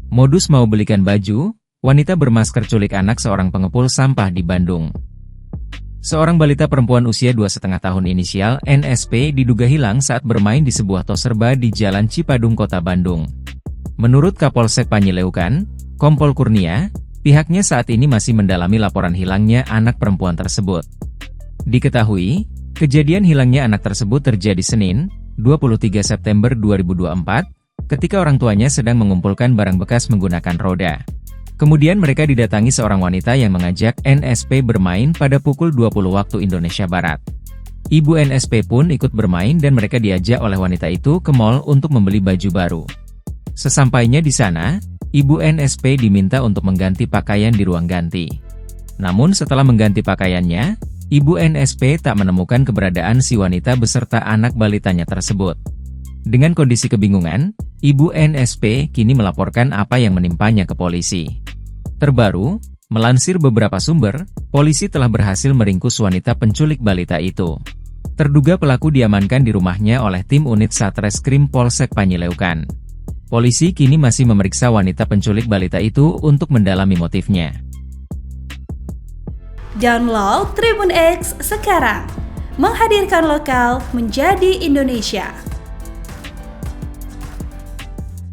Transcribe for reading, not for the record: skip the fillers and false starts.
Modus mau belikan baju, wanita bermasker culik anak seorang pengepul sampah di Bandung. Seorang balita perempuan usia 2,5 tahun inisial NSP diduga hilang saat bermain di sebuah tos serba di Jalan Cipadung, Kota Bandung. Menurut Kapolsek Panyileukan, Kompol Kurnia, pihaknya saat ini masih mendalami laporan hilangnya anak perempuan tersebut. Diketahui, kejadian hilangnya anak tersebut terjadi Senin, 23 September 2024, ketika orang tuanya sedang mengumpulkan barang bekas menggunakan roda. Kemudian mereka didatangi seorang wanita yang mengajak NSP bermain pada pukul 20 waktu Indonesia Barat. Ibu NSP pun ikut bermain dan mereka diajak oleh wanita itu ke mall untuk membeli baju baru. Sesampainya di sana, Ibu NSP diminta untuk mengganti pakaian di ruang ganti. Namun setelah mengganti pakaiannya, Ibu NSP tak menemukan keberadaan si wanita beserta anak balitanya tersebut. Dengan kondisi kebingungan, Ibu NSP kini melaporkan apa yang menimpanya ke polisi. Terbaru, melansir beberapa sumber, polisi telah berhasil meringkus wanita penculik balita itu. Terduga pelaku diamankan di rumahnya oleh tim unit Satreskrim Polsek Panyileukan. Polisi kini masih memeriksa wanita penculik balita itu untuk mendalami motifnya. Download Tribun X sekarang, menghadirkan lokal menjadi Indonesia.